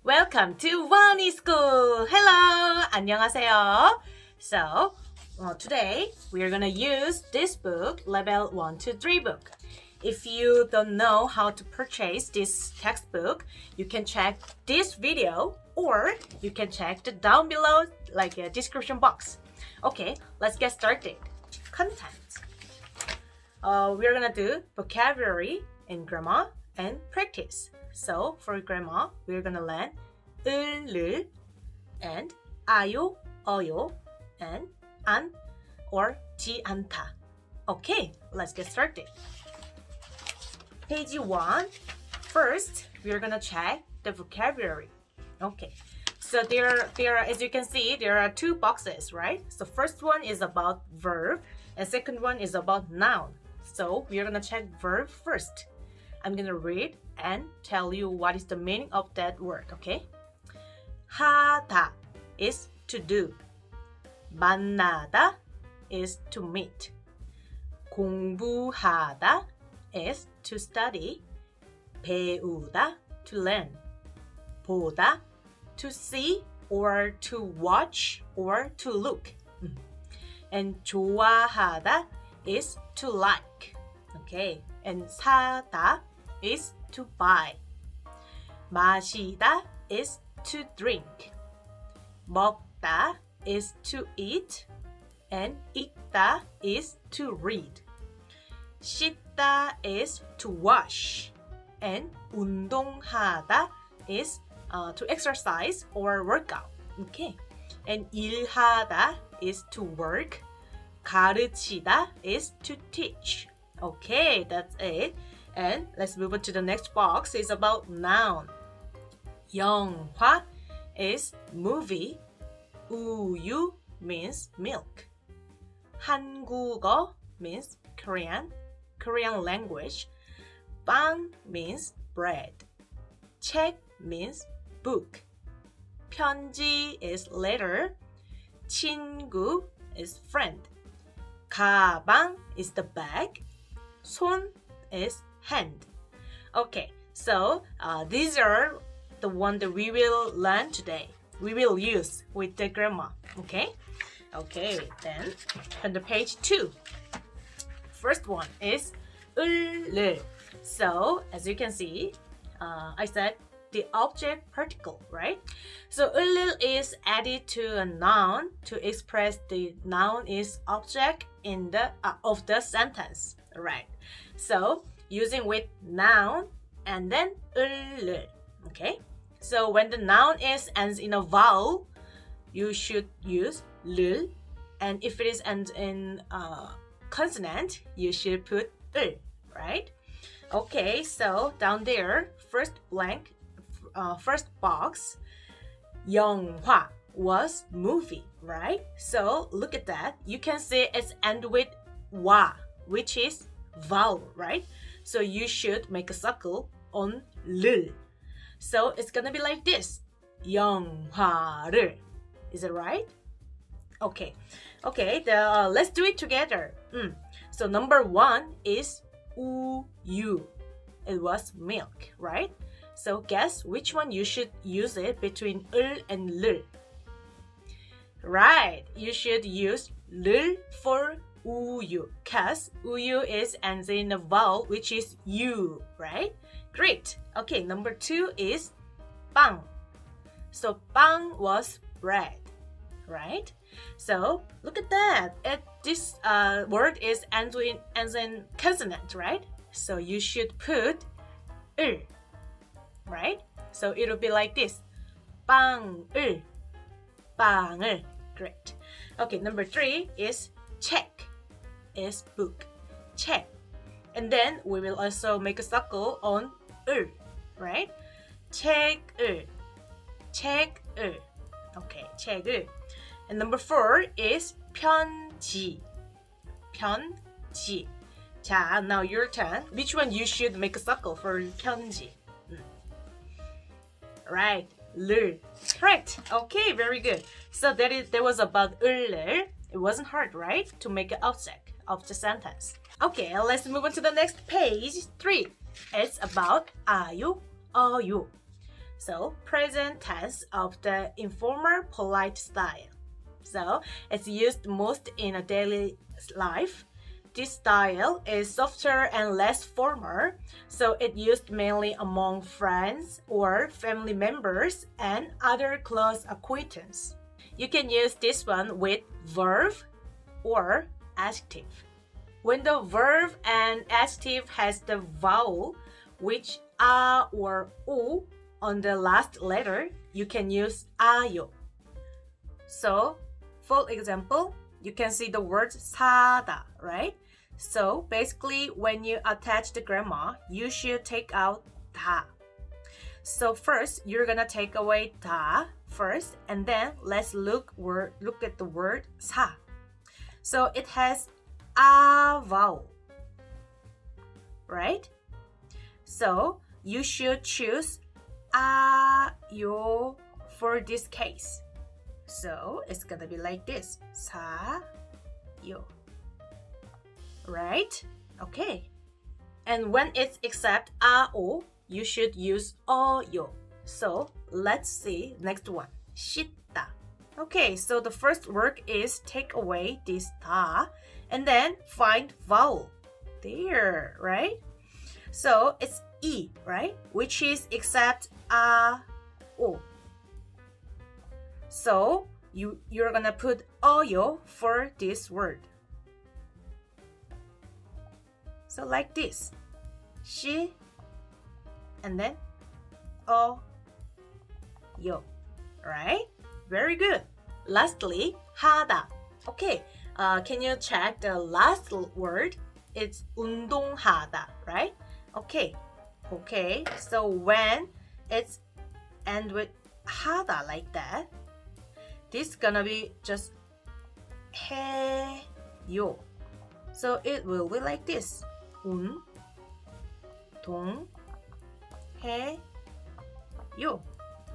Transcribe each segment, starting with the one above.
Welcome to Wonnie School. Hello, 안녕하세요. So, today we are gonna use this book, Level 1 to 3 book. If you don't know how to purchase this textbook, you can check this video or you can check the down below like a description box. Okay, let's get started. Content. We're gonna do vocabulary and grammar and practice. So for grammar, we're gonna learn 을 and 아요, 어요 and 안 or 지 않다. Okay, let's get started. Page 1. First, we're gonna check the vocabulary. Okay, so there as you can see, there are two boxes, right? So first one is about verb and second one is about noun. So we're gonna check verb first. I'm gonna read and tell you what is the meaning of that word, okay? 하다 is to do. 만나다 is to meet. 공부하다 is to study. 배우다 to learn. 보다 to see or to watch or to look. And 좋아하다 is to like. Okay. And 사다 is to buy. 마시다 is to drink. 먹다 is to eat. And 읽다 is to read. 씻다 is to wash. And 운동하다 is to exercise or work out. Okay. And 일하다 is to work. 가르치다 is to teach. Okay, that's it. And let's move on to the next box. It's about noun. 영화 is movie. 우유 means milk. 한국어 means Korean language. 빵 means bread. 책 means book. 편지 is letter. 친구 is friend. 가방 is the bag. 손 is hand. Okay, so these are the one that we will learn today. We will use with the grammar. Okay, then on the page 2. First one is 을. So as you can see, I said the object particle, right? So 을 is added to a noun to express the noun is object in the of the sentence, right? So using with noun and then 을. Okay? So when the noun ends in a vowel, you should use 를, and if it is ends in consonant, you should put 을, right? Okay, so down there, first box, 영화 was movie, right? So look at that. You can see it's end with 와, which is vowel, right? So you should make a circle on 를. So it's gonna be like this. 영화를. Is it right? Okay. Let's do it together. So number 1 is 우유. It was milk, right? So guess which one you should use it between 을 and 를. Right. You should use 를 for 우유, because 우유 ends in a vowel, which is U, right? Great. Okay, number 2 is 빵. So 빵 was bread, right? So look at that. This word ends in consonant, right? So you should put 을, right? So it'll be like this. 빵을. Great. Okay, number 3 is 책. Is book. 책. And then we will also make a circle on 을, right? 책을. Okay, 책을. And number 4 is 편지. 자, now your turn. Which one you should make a circle for 편지? Right, 를. Correct. Okay, very good. So that was about 을. It wasn't hard, right? To make an object of the sentence. Okay, let's move on to the next page 3. It's about 아요, 어요. So present tense of the informal polite style. So it's used most in a daily life. This style is softer and less formal, so it's used mainly among friends or family members and other close acquaintances. You can use this one with verb or adjective. When the verb and adjective has the vowel, which a or u on the last letter, you can use ayo. So, for example, you can see the word 사다, right? So basically, when you attach the grammar, you should take out 다. So first, you're gonna take away 다 first, and then let's look at the word 사. So it has a vowel, right? So you should choose ayo for this case. So it's gonna be like this, 사요. Right? Okay. And when it's except ao, you should use 어요. So let's see next one. 씻다. Okay, so the first work is take away this 다 and then find vowel. There, right? So it's e, right? Which is except o. So you're gonna put 어요 for this word. So like this, she, and then yo, right? Very good. Lastly, 하다. Okay, can you check the last word? It's 운동하다, right? Okay. So when it's end with 하다 like that, this gonna be just 해요. So it will be like this. 운동해요.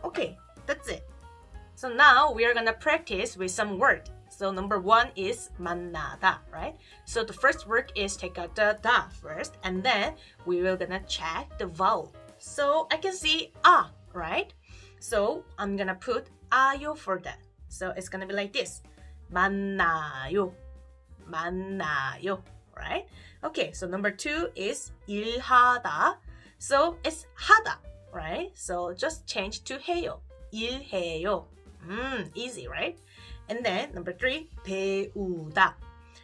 Okay, that's it. So now we are gonna practice with some word. So number one is 만나다, right? So the first word is take out the da first, and then we will gonna check the vowel. So I can see a, right? So I'm gonna put ayo for that. So it's gonna be like this. 만나요, right? Okay, so number two is 일하다. So it's 하다, right? So just change to 해요. 일해요. Easy, right? And then number three, 배우다.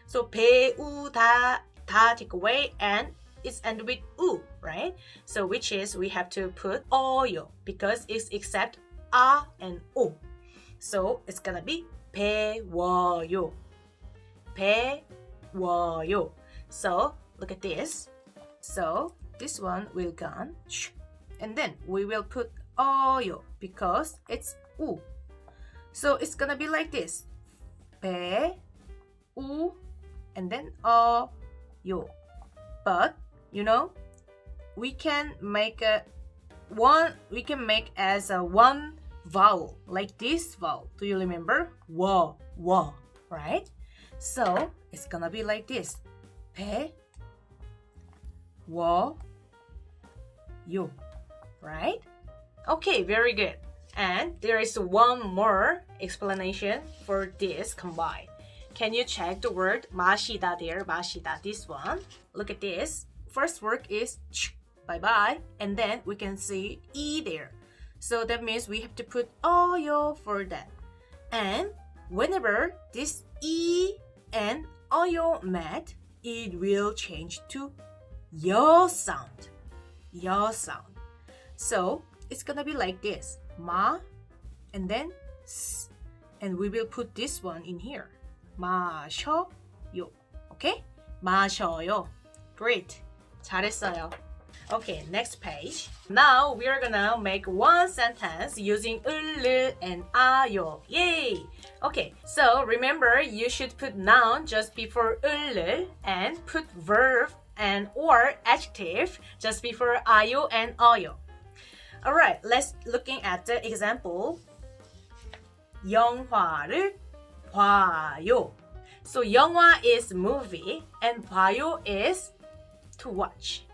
So 배우다, 다 take away, and it's end with u, right? So which is we have to put 어요 because it's except a and o. So it's gonna be 배워요. 배워요. So look at this. So this one will gone, and then we will put 어요 because it's u. So it's gonna be like this. 배, 우, and then 어요. But you know, we can make as a one vowel, like this vowel. Do you remember? 워, right? So it's gonna be like this. 배, 워, 요, right? Okay, very good. And there is one more explanation for this combined. Can you check the word 마시다 there? 마시다, this one. Look at this. First word is bye-bye, and then we can see e there. So that means we have to put 어요 for that. And whenever this e and 어요 met, it will change to 여 sound. 여 sound. So it's gonna be like this. 마, and then s, and we will put this one in here. 마셔요. Okay? 마셔요. Great. 잘했어요. Okay, next page. Now we are gonna make one sentence using 을을 and 아요. Yay! Okay, so remember you should put noun just before 을을 and put verb and or adjective just before 아요 and 어요. Alright, let's looking at the example. 영화를 봐요. So 영화 is movie and 봐요 is to watch.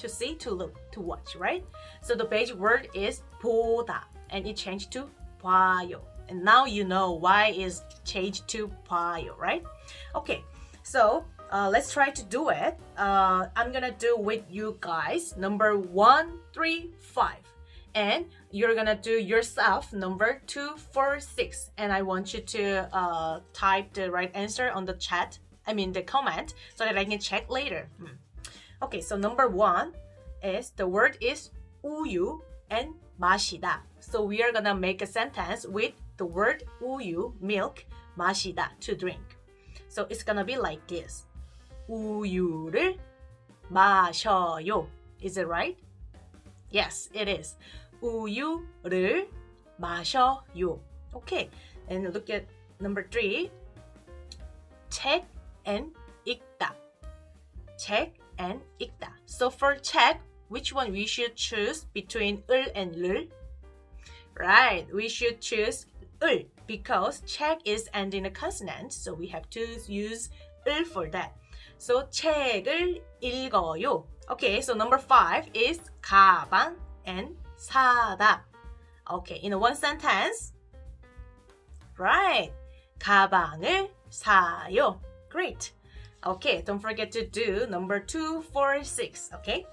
to see, to look, to watch, right? So the basic word is 보다, and it changed to 봐요. And now you know why it's changed to 봐요, right? Okay, so let's try to do it. I'm gonna do with you guys number 1, 3, 5. And you're gonna do yourself number 2, 4, 6. And I want you to type the right answer on the chat, the comment, so that I can check later. Okay, so number 1 is, the word is 우유 and 마시다. So we are gonna make a sentence with the word 우유, milk, 마시다, to drink. So it's gonna be like this. 우유를 마셔요. Is it right? Yes, it is. 우유를 마셔요. Okay, and look at number 3. 책 and 읽다. 책 and 읽다. So for 책, which one we should choose between 을 and 를? Right, we should choose 을 because 책 is ending a consonant, so we have to use 을 for that. So 책을 읽어요. Okay, so number 5 is 가방 and 사다. Okay, in one sentence. Right, 가방을 사요. Great. Okay, don't forget to do number 2, 4, 6. Okay,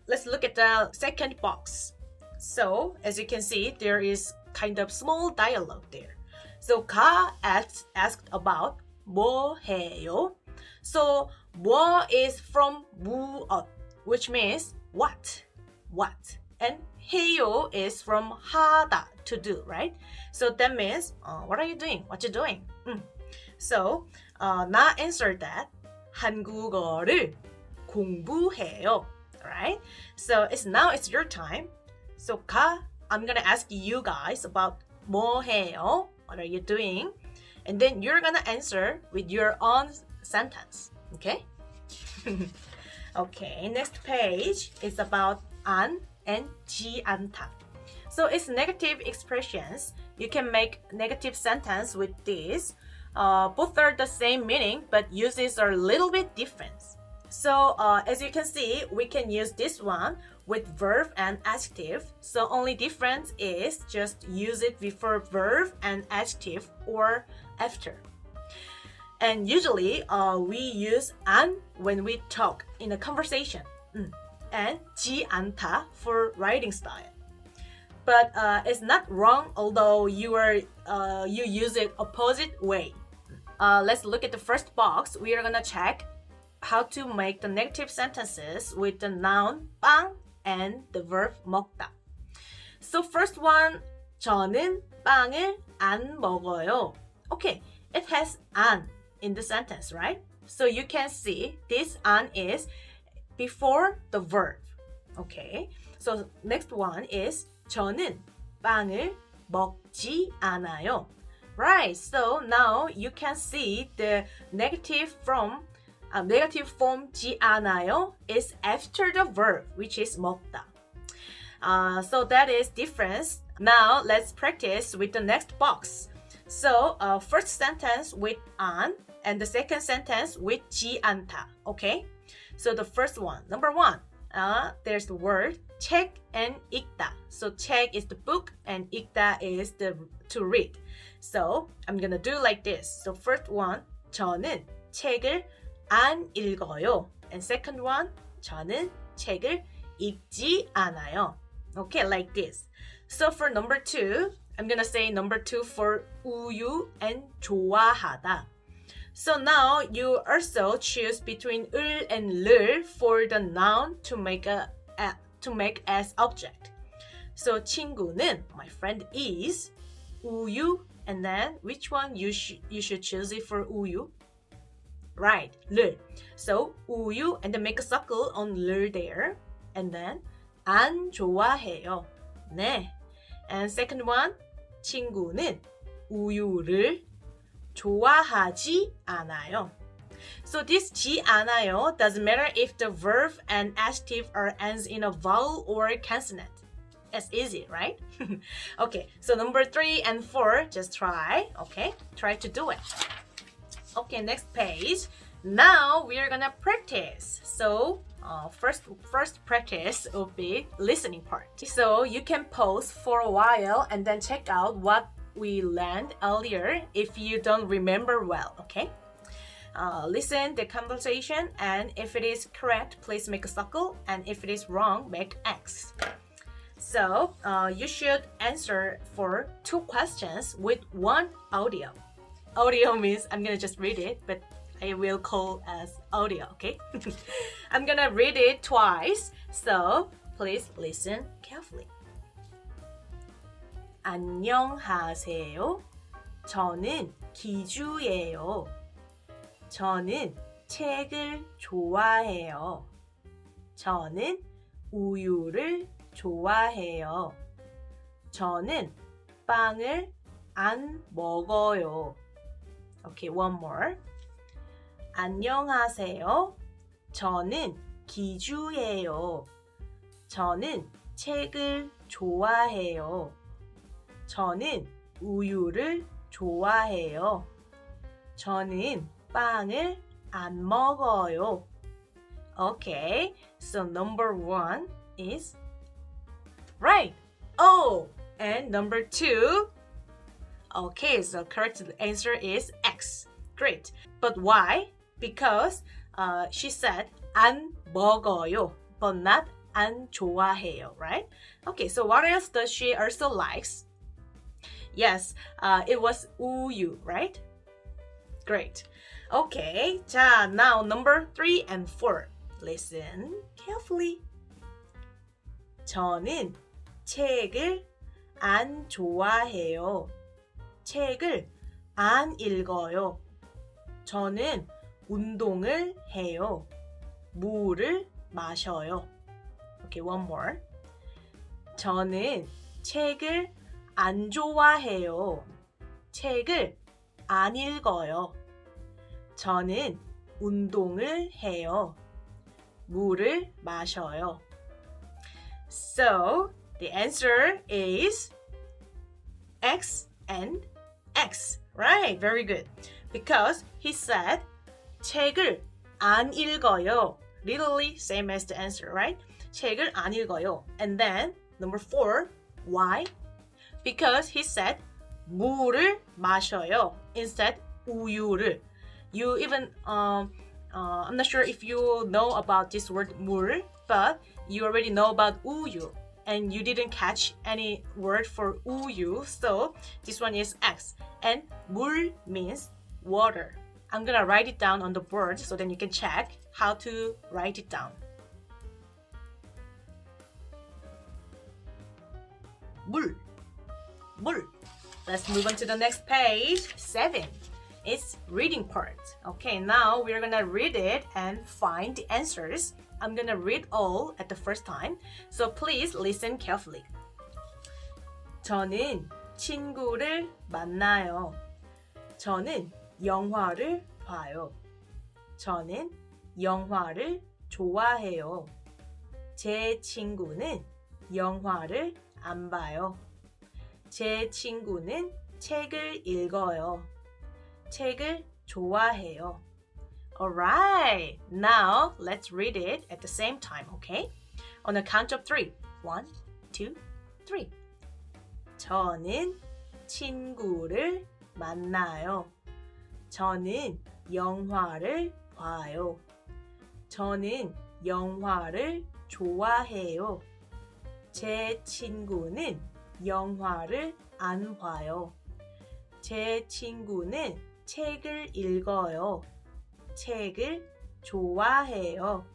let's look at the second box. So as you can see, there is kind of small dialogue there. So 가 asked about 뭐 해요? So 뭐 is from 무엇, which means what. And 해요 is from 하다, to do, right? So that means what are you doing? What you doing? So 나 answered that 한국어를 공부해요, right? So now it's your time. So I'm gonna ask you guys about 뭐 해요? What are you doing? And then you're gonna answer with your own sentence. Okay? Okay, next page is about 안 and 지 않다. So it's negative expressions. You can make negative sentence with this. Both are the same meaning, but uses are a little bit different. So as you can see, we can use this one with verb and adjective. So only difference is just use it before verb and adjective or after. And usually we use 안 when we talk in a conversation, and 지 않다 for writing style. But it's not wrong, although you use it opposite way. Let's look at the first box. We are gonna check how to make the negative sentences with the noun 빵 and the verb 먹다. So first one, 저는 빵을 안 먹어요. Okay, it has 안 in the sentence, right? So you can see this 안 is before the verb. Okay, so next one is 저는 빵을 먹지 않아요. Right, so now you can see the negative form 지 않아요 is after the verb, which is 먹다. So that is difference. Now let's practice with the next box. So first sentence with 안 and the second sentence with 지 않다. Okay? So the first one, number 1, there's the word 책 and 읽다. So 책 is the book and 읽다 is the to read. So I'm gonna do like this. So first one, 저는 책을 안 읽어요. And second one, 저는 책을 읽지 않아요. Okay, like this. So for number 2, I'm gonna say number 2 for 우유 and 좋아하다. So now you also choose between 을 and 를 for the noun to make as object. So 친구는, my friend is, 우유, and then which one you should choose it for 우유? Right, 를. So 우유, and then make a circle on 를 there, and then 안 좋아해요. 네. And second one, 친구는 우유를 좋아하지 않아요. So this 지 않아요 doesn't matter if the verb and adjective ends in a vowel or consonant. It's easy, right? Okay, so number 3 and 4, just try. Okay, try to do it. Okay, next page. Now we are gonna practice. So first practice would be listening part. So you can pause for a while and then check out what we learned earlier if you don't remember well, okay? Listen the conversation, and if it is correct, please make a circle, and if it is wrong, make X. So you should answer for 2 questions with 1 audio. Audio means I'm gonna just read it, but I will call as audio, okay? I'm gonna read it twice, so please listen carefully. 안녕하세요. 저는 기주예요. 저는 책을 좋아해요. 저는 우유를 좋아해요. 저는 빵을 안 먹어요. Okay, one more. 안녕하세요. 저는 기주예요. 저는 책을 좋아해요. 저는 우유를 좋아해요. 저는 빵을 안 먹어요. Okay, so number 1 is right. Oh, and number 2. Okay, so correct answer is X. Great. But why? Because she said 안 먹어요, but not 안 좋아해요, right? Okay, so what else does she also likes? Yes, it was 우유, right? Great. Okay, 자, now number 3 and 4. Listen carefully. 저는 책을 안 좋아해요. 책을 안 읽어요. 저는 운동을 해요. 물을 마셔요. Okay, one more. 저는 책을 안 좋아해요. 책을 안 읽어요. 저는 운동을 해요. 물을 마셔요. So, the answer is X and X. Right, very good. Because he said 책을 안 읽어요. Literally same as the answer, right? 책을 안 읽어요. And then number 4, why? Because he said 물을 마셔요 instead 우유를. You even I'm not sure if you know about this word 물, but you already know about 우유, and you didn't catch any word for 우유, so this one is X. And 물 means water. I'm gonna write it down on the board so then you can check how to write it down. 물. Let's move on to the next page, 7. It's reading part. Okay, now we're gonna read it and find the answers. I'm gonna read all at the first time, so please listen carefully. 저는 친구를 만나요. 저는 영화를 봐요. 저는 영화를 좋아해요. 제 친구는 영화를 안 봐요. 제 친구는 책을 읽어요. 책을 좋아해요. Alright, now let's read it at the same time, okay? On a count of 3. 1, 2, 3. 저는 친구를 만나요. 저는 영화를 봐요. 저는 영화를 좋아해요. 제 친구는 영화를 안 봐요. 제 친구는 책을 읽어요. 책을 좋아해요.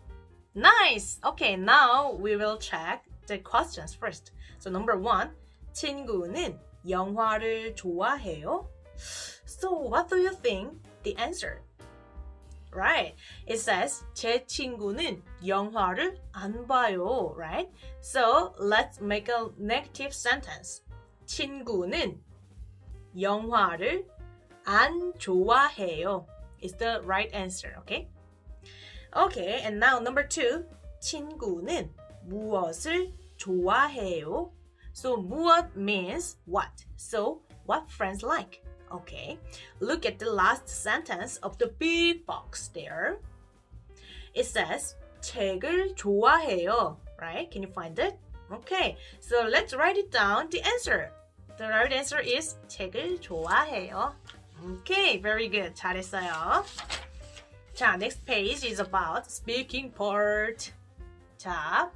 Nice! Okay, now we will check the questions first. So number 1, 친구는 영화를 좋아해요? So what do you think the answer? Right, it says 제 친구는 영화를 안 봐요, right? So let's make a negative sentence. 친구는 영화를 안 좋아해요 is the right answer, okay? Okay, and now number 2, 친구는 무엇을 좋아해요? So 무엇 means what? So what friends like? Okay, look at the last sentence of the big box there. It says 책을 좋아해요. Right? Can you find it? Okay, so let's write it down. The answer. The right answer is 책을 좋아해요. Okay, very good. 잘했어요. 자, next page is about speaking part. 자,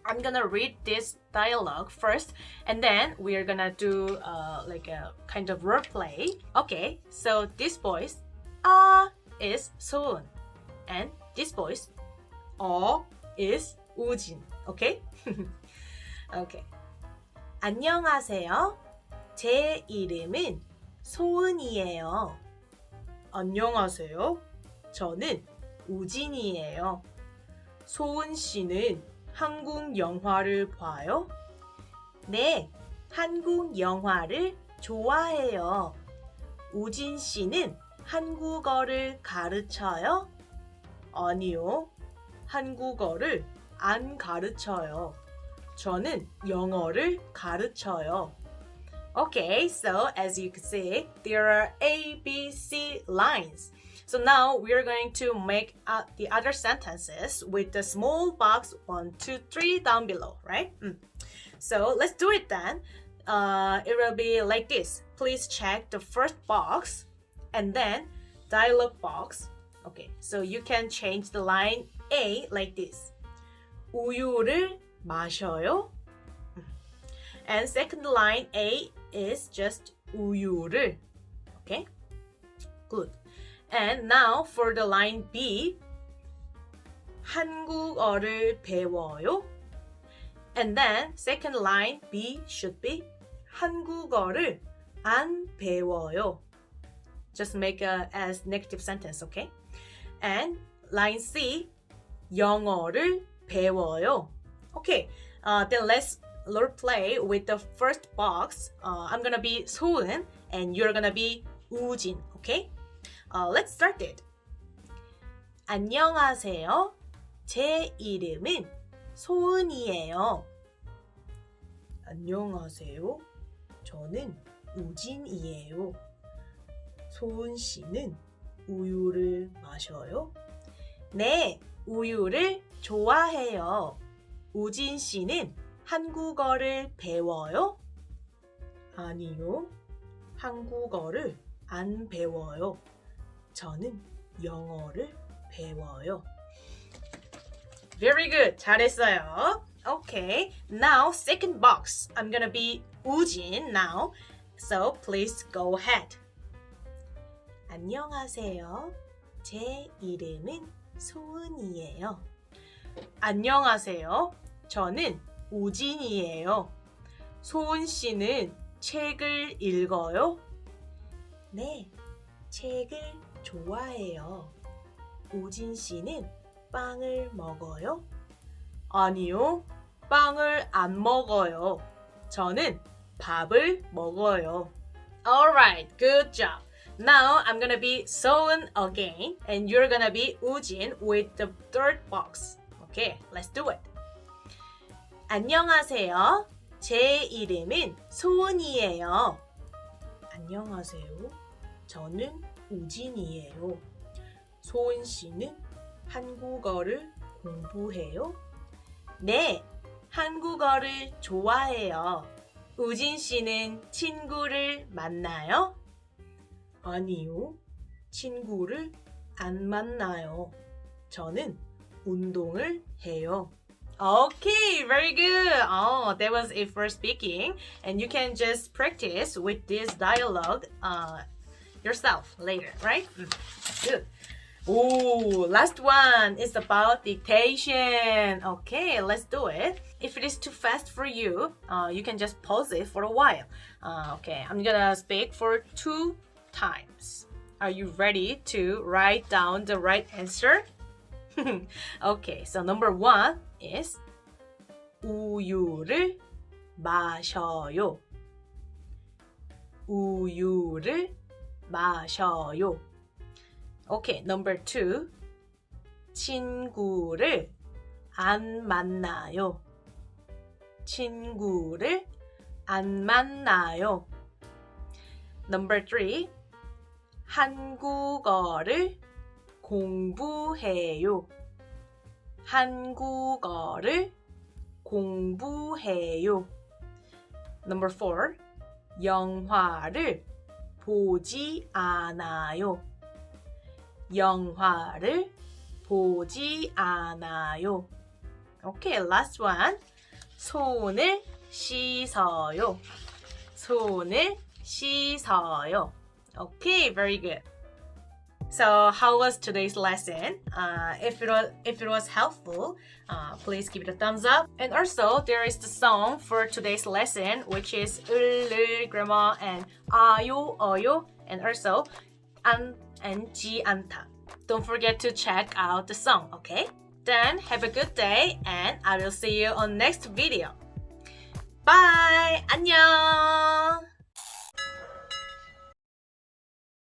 I'm gonna read this dialogue first, and then we're gonna do like a kind of role play. Okay, so this voice is 소은, and this voice is 우진. Okay? Okay. 안녕하세요. 제 이름은 소은이에요. 안녕하세요. 저는 우진이에요. 소은 씨는 한국 영화를 봐요? 네, 한국 영화를 좋아해요. 우진 씨는 한국어를 가르쳐요? 아니요, 한국어를 안 가르쳐요. 저는 영어를 가르쳐요. Okay, so as you can see, there are A, B, C lines. So now we are going to make the other sentences with the small box 1, 2, 3 down below, right? So let's do it then. It will be like this. Please check the first box and then dialog box. Okay, so you can change the line A like this. 우유를 마셔요? And second line A is just 우유를. Okay? Good. And now for the line B, 한국어를 배워요? And then second line B should be 한국어를 안 배워요. Just make a as negative sentence, okay? And line C, 영어를 배워요. Okay, then let's role play with the first box. I'm gonna be 소은 and you're gonna be 우진, okay? Let's start it. 안녕하세요. 제 이름은 소은이에요. 안녕하세요. 저는 우진이에요. 소은 씨는 우유를 마셔요? 네, 우유를 좋아해요. 우진 씨는 한국어를 배워요? 아니요, 한국어를 안 배워요. 저는 영어를 배워요. Very good. 잘했어요. Okay, now second box. I'm gonna be 우진 now. So please go ahead. 안녕하세요. 제 이름은 소은이에요. 안녕하세요. 저는 우진이에요. 소은 씨는 책을 읽어요? 네, 책을 좋아해요. 우진 씨는 빵을 먹어요? 아니요, 빵을 안 먹어요. 저는 밥을 먹어요. Alright, good job. Now I'm gonna be 소은 again, and you're gonna be 우진 with the third box. Okay, let's do it. 안녕하세요. 제 이름은 소은이에요. 안녕하세요. 저는 우진이에요. 소은 씨는 한국어를 공부해요? 네, 한국어를 좋아해요. 우진 씨는 친구를 만나요? 아니요, 친구를 안 만나요. 저는 운동을 해요. Okay, very good. Oh, that was it for speaking. And you can just practice with this dialogue yourself later, right? Good. Oh, last one is about dictation. Okay, let's do it. If it is too fast for you, you can just pause it for a while. Okay, I'm gonna speak for 2 times. Are you ready to write down the right answer? Okay, so number 1 is 우유를 마셔요. 우유를 마셔요. Okay, number 2. 친구를 안 만나요. 친구를 안 만나요. Number 3. 한국어를 공부해요. 한국어를 공부해요. Number 4. 영화를 보지 않아요. 영화를 보지 않아요. Okay, last one. 손을 씻어요. 손을 씻어요. Okay, very good. So, how was today's lesson? If it was helpful, please give it a thumbs up. And also, there is the song for today's lesson, which is 을을 grammar and 아요, 어요, and also 안 and 지 않다. Don't forget to check out the song, okay? Then have a good day, and I will see you on next video. Bye! 안녕!